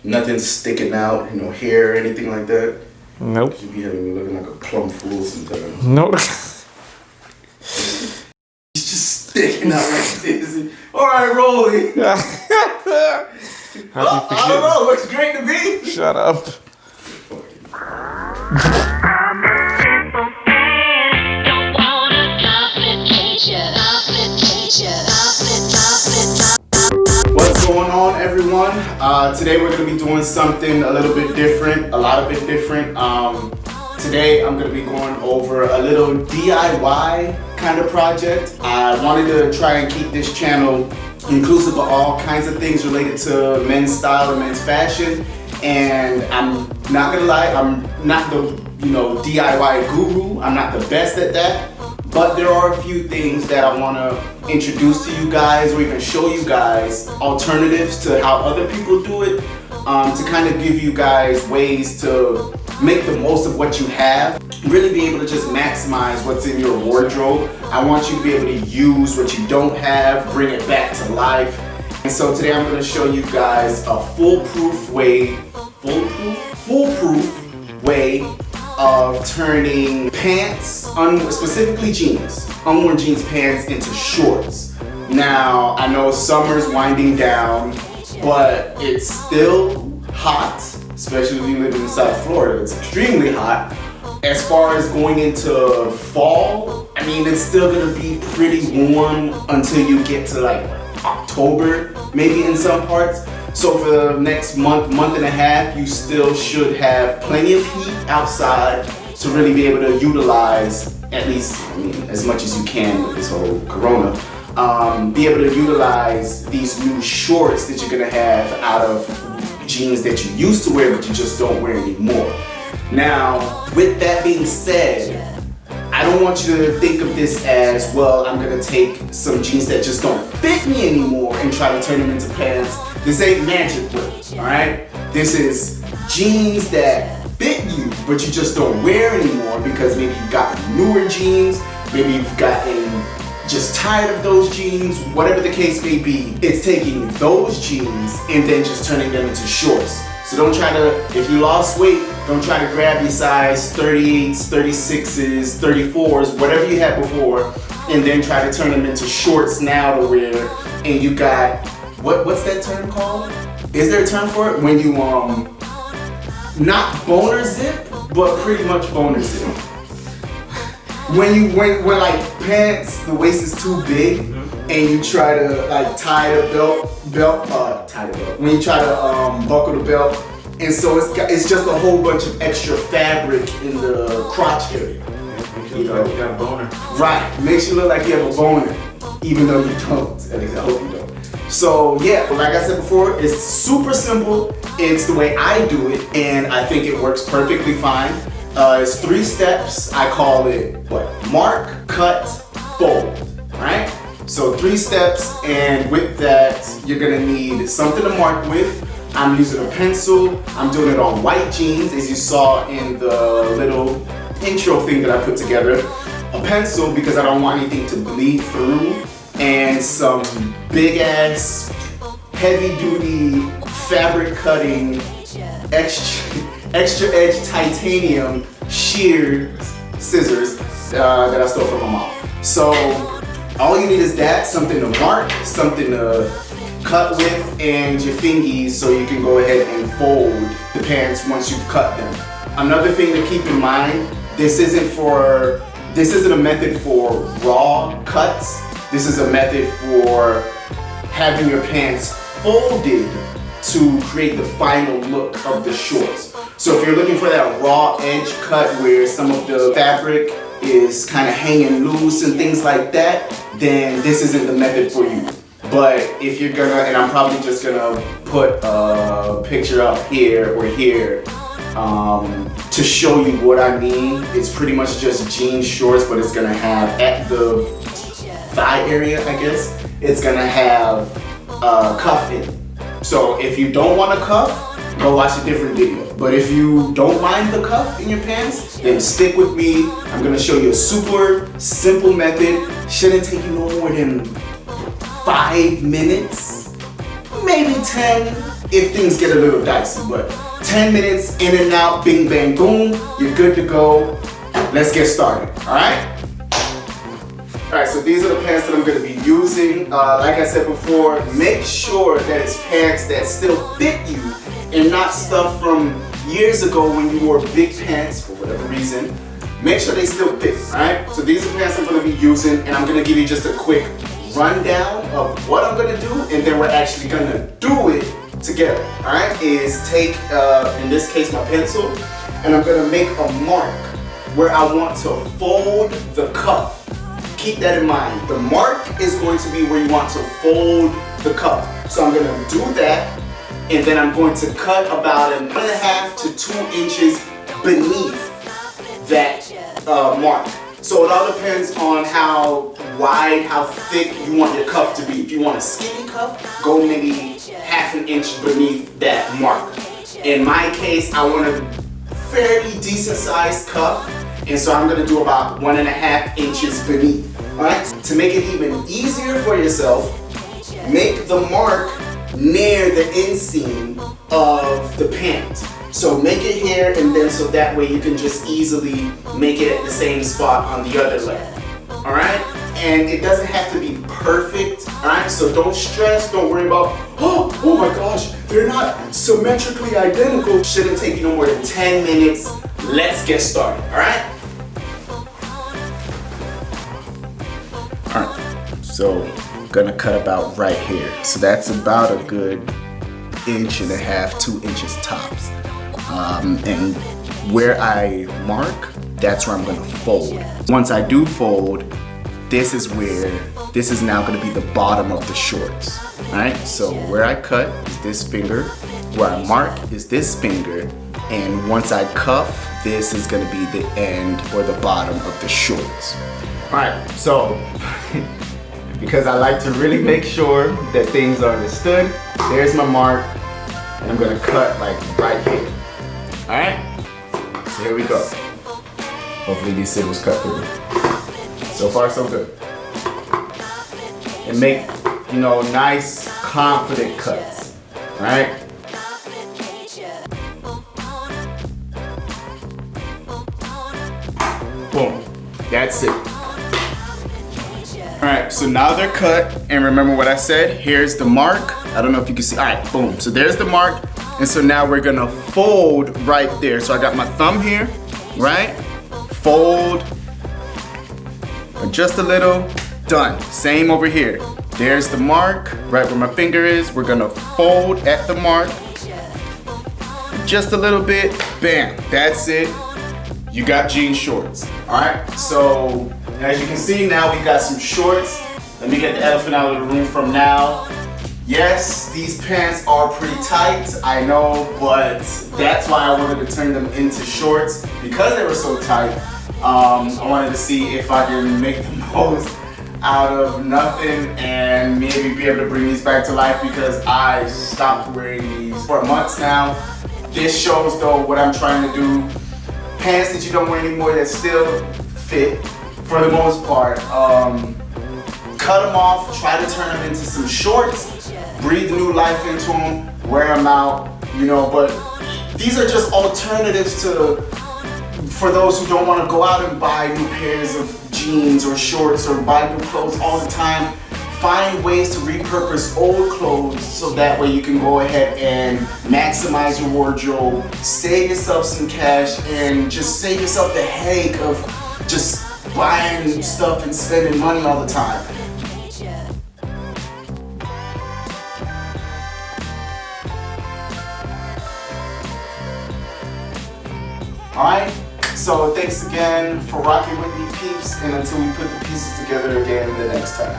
Nothing sticking out, you know, hair or anything like that. Nope. You be having me looking like a plum fool sometimes. Nope. It's just sticking out like this. All right, rolling. I don't know. Looks great to me. Shut up. What's going on, everyone? Today we're going to be doing something a little bit different, a lot of bit different. Today I'm going to be going over a little DIY kind of project. I wanted to try and keep this channel inclusive of all kinds of things related to men's style and men's fashion. And I'm not gonna lie, I'm not the DIY guru. I'm not the best at that. But there are a few things that I want to introduce to you guys, or even show you guys alternatives to how other people do it, to kind of give you guys ways to make the most of what you have. Really be able to just maximize what's in your wardrobe. I want you to be able to use what you don't have, bring it back to life. And so today I'm going to show you guys a foolproof way of turning pants, specifically jeans, unworn jeans pants, into shorts. Now, I know summer's winding down, but it's still hot, especially if you live in South Florida. It's extremely hot. As far as going into fall, I mean, it's still gonna be pretty warm until you get to like October, maybe in some parts. So for the next month and a half, you still should have plenty of heat outside to really be able to utilize, at least, I mean, as much as you can with this whole corona, be able to utilize these new shorts that you're gonna have out of jeans that you used to wear but you just don't wear anymore. Now, with that being said, I don't want you to think of this as, well, I'm gonna take some jeans that just don't fit me anymore and try to turn them into pants. This ain't magic whip, all right? This is jeans that fit you, but you just don't wear anymore because maybe you've gotten newer jeans, maybe you've gotten just tired of those jeans, whatever the case may be. It's taking those jeans and then just turning them into shorts. So don't try to, if you lost weight, don't try to grab your size 38s, 36s, 34s, whatever you had before, and then try to turn them into shorts now to wear. And you got, what's that term called? Is there a term for it? When you, not boner zip, but pretty much boner zip. When like pants, the waist is too big, and you try to like tie the belt. When you try to buckle the belt, and so it's just a whole bunch of extra fabric in the crotch area. Makes you look like you got a boner. Right, makes you look like you have a boner, even though you don't. At least I hope you don't. So yeah, like I said before, it's super simple. It's the way I do it, and I think it works perfectly fine. It's 3 steps. I call it mark, cut, fold. All right. So 3 steps, and with that, you're gonna need something to mark with. I'm using a pencil. I'm doing it on white jeans, as you saw in the little intro thing that I put together. A pencil because I don't want anything to bleed through, and some big ass, heavy duty fabric cutting, extra edge titanium sheared scissors that I stole from my mom. So all you need is that, something to mark, something to cut with, and your fingies so you can go ahead and fold the pants once you've cut them. Another thing to keep in mind, this isn't a method for raw cuts. This is a method for having your pants folded to create the final look of the shorts. So if you're looking for that raw edge cut where some of the fabric is kind of hanging loose and things like that, then this isn't the method for you. But if you're gonna, and I'm probably just gonna put a picture up here or here to show you what I mean. It's pretty much just jean shorts, but it's gonna have at the thigh area, I guess, it's gonna have a cuff in it. So if you don't want a cuff, go watch a different video. But if you don't mind the cuff in your pants, then stick with me. I'm gonna show you a super simple method. Shouldn't take you no more than 5 minutes, maybe 10. if things get a little dicey. But 10 minutes in and out, bing, bang, boom, you're good to go. Let's get started, all right? All right, so these are the pants that I'm gonna be using. Like I said before, make sure that it's pants that still fit you and not stuff from years ago when you wore big pants for whatever reason. Make sure they still fit, all right? So these are pants I'm gonna be using, and I'm gonna give you just a quick rundown of what I'm gonna do, and then we're actually gonna do it together, all right? Is take, in this case, my pencil, and I'm gonna make a mark where I want to fold the cuff. Keep that in mind. The mark is going to be where you want to fold the cuff. So I'm gonna do that, and then I'm going to cut about 1.5 to 2 inches beneath that mark. So it all depends on how wide, how thick you want your cuff to be. If you want a skinny cuff, go maybe 1/2 inch beneath that mark. In my case, I want a fairly decent sized cuff, and so I'm gonna do about 1.5 inches beneath. Alright? To make it even easier for yourself, make the mark near the inseam of the pant. So make it here, and then so that way you can just easily make it at the same spot on the other leg. Alright? And it doesn't have to be perfect. Alright? So don't stress, don't worry about, oh my gosh, they're not symmetrically identical. Shouldn't take you no more than 10 minutes. Let's get started. Alright? Alright, so I'm gonna cut about right here. So that's about a good 1.5 to 2 inches tops. And where I mark, that's where I'm gonna fold. Once I do fold, this is now gonna be the bottom of the shorts. Alright, so where I cut is this finger, where I mark is this finger, and once I cuff, this is gonna be the end or the bottom of the shorts. Alright, so because I like to really make sure that things are understood, there's my mark, and I'm gonna cut like right here. Alright, so here we go. Hopefully these scissors cut through. So far so good. And make, nice, confident cuts. Alright? Boom, that's it. Alright, so now they're cut, and remember what I said, here's the mark. I don't know if you can see, alright, boom. So there's the mark, and so now we're gonna fold right there. So I got my thumb here, right? Fold, just a little, done. Same over here. There's the mark, right where my finger is. We're gonna fold at the mark, just a little bit, bam, that's it. You got jean shorts. Alright, so as you can see now we got some shorts. Let me get the elephant out of the room from now. Yes, these pants are pretty tight, I know, but that's why I wanted to turn them into shorts. Because they were so tight, I wanted to see if I can make the most out of nothing and maybe be able to bring these back to life, because I stopped wearing these for months now. This shows though what I'm trying to do. Pants that you don't wear anymore that still fit for the most part. Cut them off, try to turn them into some shorts, breathe new life into them, wear them out, but these are just alternatives for those who don't want to go out and buy new pairs of jeans or shorts or buy new clothes all the time. Find ways to repurpose old clothes so that way you can go ahead and maximize your wardrobe, save yourself some cash, and just save yourself the headache of just buying stuff and spending money all the time. Alright, so thanks again for rocking with me, peeps, and until we put the pieces together again the next time.